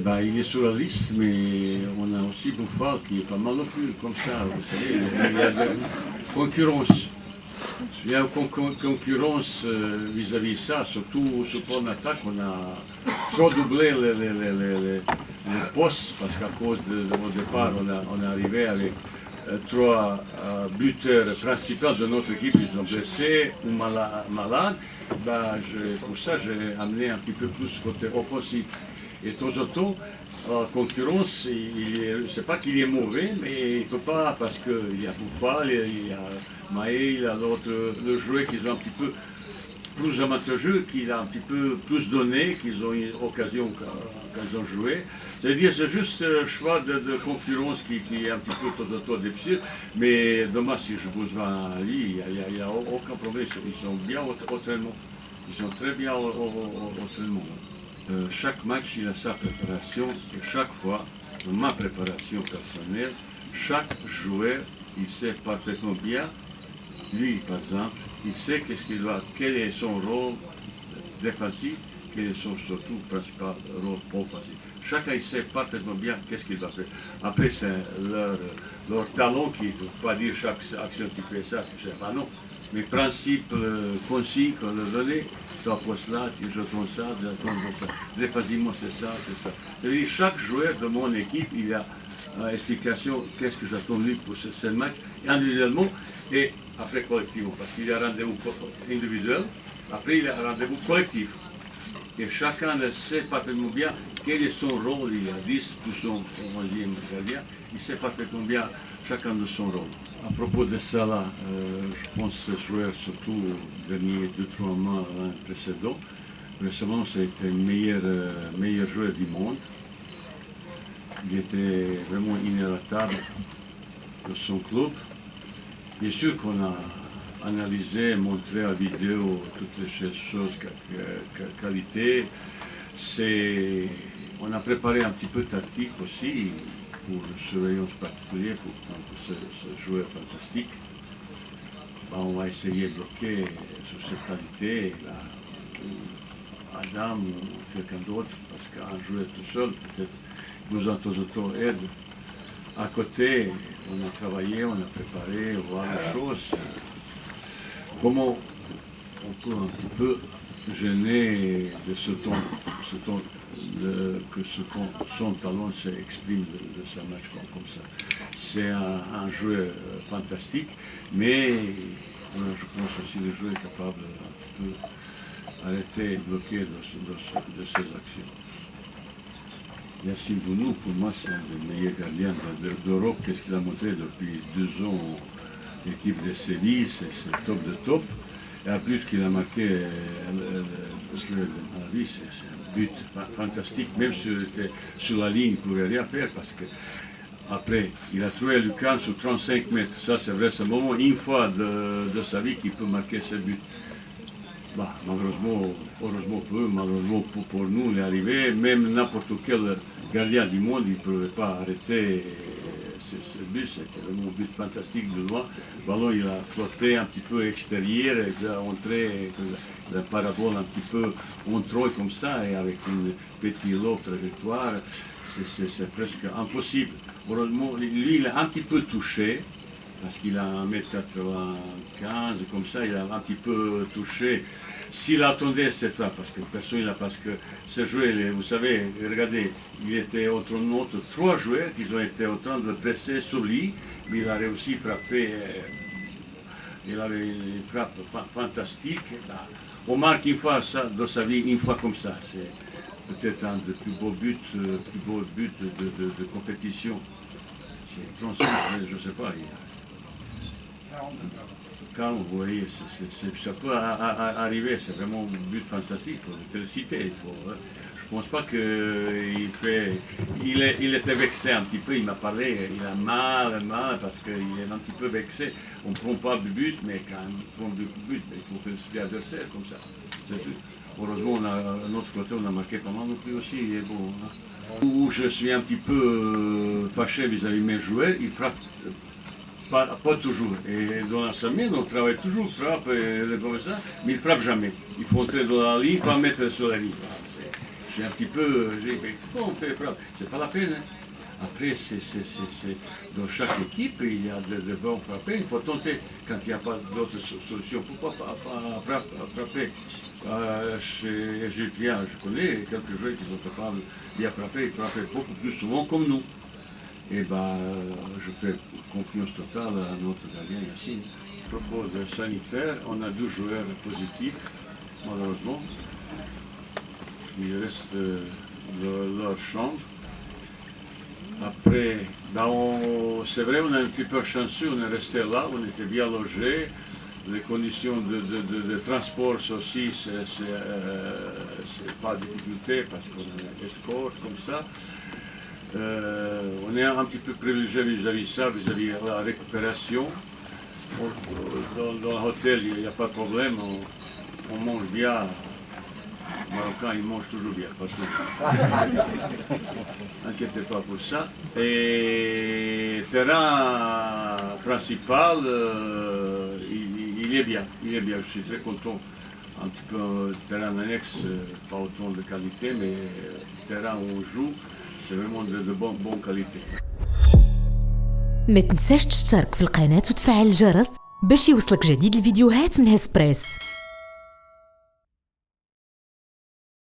Bah, il est sur la liste, mais on a aussi Bouffard qui est pas mal non plus, comme ça, vous savez, il y a de la concurrence. Il y a une concurrence vis-à-vis de ça, surtout sur le plan d'attaque, on a trop doublé les postes, parce qu'à cause de mon départ, on est arrivé avec trois buteurs principaux de notre équipe, ils ont blessé ou malades. Bah, pour ça, j'ai amené un petit peu plus côté offensif. Et de temps en temps, la concurrence, c'est pas qu'il est mauvais, mais il ne peut pas, parce qu'il y a Bouffal, il y a Maé, il y a d'autres le joueurs qui ont un petit peu plus amateurs, qui a un petit peu plus donné, qu'ils ont eu l'occasion quand ils ont joué. C'est-à-dire c'est juste un choix de concurrence qui est un petit peu de temps difficile, mais dommage si je vous vois à lui, il n'y a aucun problème, ils sont bien au entraînement. Ils sont très bien au entraînement. Chaque match, il a sa préparation et chaque fois, dans ma préparation personnelle, chaque joueur, il sait parfaitement bien, lui par exemple, il sait quel est son rôle défensif, quel est son surtout principal rôle offensif. Chacun il sait parfaitement bien qu'est-ce qu'il va faire. Après, c'est leur talent qui ne peut pas dire chaque action tu fais ça, tu fais pas non. Mais principe concis qu'on leur donnait, tu approches là, tu jettes ça, tu attends ça. Très facilement, c'est ça, c'est ça. C'est-à-dire chaque joueur de mon équipe, il a une explication, qu'est-ce que j'attends lui pour ce match, individuellement et après collectivement. Parce qu'il y a un rendez-vous individuel, après il y a un rendez-vous collectif. Et chacun sait parfaitement bien quel est son rôle. Il y a 10 plus son 11e gardien, il sait parfaitement bien chacun de son rôle. À propos de ça, là, je pense que ce joueur, surtout les derniers 2-3 mois précédents, récemment, c'était le meilleur joueur du monde. Il était vraiment inéluctable de son club. Bien sûr qu'on a analysé, montré à vidéo toutes les choses, qualité. On a préparé un petit peu tactique aussi pour une surveillance particulière pour ce joueur fantastique. Bah, on va essayer de bloquer sur cette qualité Adam ou quelqu'un d'autre, parce qu'un joueur tout seul, peut-être, nous en temps en temps aide. À côté, on a travaillé, on a préparé, voir les choses. Comment on peut un petit peu gêner de que son talent s'exprime de ce match comme ça. C'est un joueur fantastique, mais je pense aussi le joueur est capable un petit peu arrêter, bloquer de ses actions. Yacine Bounou, pour moi, c'est un des meilleurs gardiens d'Europe. Qu'est-ce qu'il a montré depuis 2 ans en équipe de Séville, c'est top de top. Et un but qu'il a marqué à la vie, c'est un but fantastique, même si il était sur la ligne, il ne pouvait rien faire parce que après, il a trouvé Lucas sur 35 mètres. Ça, c'est vrai, c'est un moment, une fois de sa vie qu'il peut marquer ce but. Bah, malheureusement, heureusement pour eux, malheureusement pour nous, il est arrivé. Même n'importe quel gardien du monde, il ne pouvait pas arrêter ce but. C'était vraiment un but fantastique de loin. Le ballon, il a flotté un petit peu extérieur, il a entré la parabole un petit peu en trou comme ça, et avec une petite lobe trajectoire, c'est presque impossible. Heureusement, lui, il a un petit peu touché. Parce qu'il a 1m95, comme ça, il a un petit peu touché. S'il attendait cette frappe, parce que personne n'a, parce que ce joueur, vous savez, regardez, il était entre notre 3 joueurs qui ont été en train de presser sur lui, mais il a réussi à frapper. Il avait une frappe fantastique. On marque une fois ça, dans sa vie, une fois comme ça. C'est peut-être un des plus beaux buts de compétition. C'est 36, je ne sais pas. Quand vous voyez, ça peut arriver, c'est vraiment un but fantastique, il faut le féliciter. Je ne pense pas qu'il fait. Il était vexé un petit peu, il m'a parlé, il a mal, parce qu'il est un petit peu vexé. On ne prend pas de but, mais quand on prend du but, il faut féliciter l'adversaire comme ça. Heureusement, de notre côté, on a marqué pas mal non plus aussi, il est bon. Hein. Où je suis un petit peu fâché vis-à-vis de mes joueurs, ils frappent. Pas toujours. Et dans la semaine, on travaille toujours, frappe comme ça, mais il ne frappe jamais. Il faut entrer dans la ligne, pas mettre sur la ligne. suis un petit peu. J'ai dit, mais pourquoi on fait pas? C'est pas la peine. Hein. Après, dans chaque équipe, il y a de bons frappés. Il faut tenter. Quand il n'y a pas d'autre solution, pourquoi pas frapper chez Égyptien, je connais quelques joueurs qui sont capables d'y frapper. Ils frappent beaucoup plus souvent comme nous. Et je fais confiance totale à notre gardien Yassine. À propos de sanitaire, on a 2 joueurs positifs, malheureusement, qui restent dans leur chambre. Après, c'est vrai, on est un petit peu chanceux, on est resté là, on était bien logés. Les conditions de transport aussi, c'est pas de difficulté parce qu'on est escorte comme ça. On est un petit peu privilégié vis-à-vis ça, vis-à-vis de la récupération. Dans l'hôtel, il n'y a pas de problème, on mange bien. Les Marocains, ils mangent toujours bien, pas tout. N'inquiétez pas pour ça. Et terrain principal, il est bien. Il est bien. Je suis très content. Un petit peu terrain annexe, pas autant de qualité, mais terrain où on joue, c'est vraiment de bonne qualité. ما تنساش تشترك في القناة وتفعل الجرس باش يوصلك جديد الفيديوهات من هسبريس.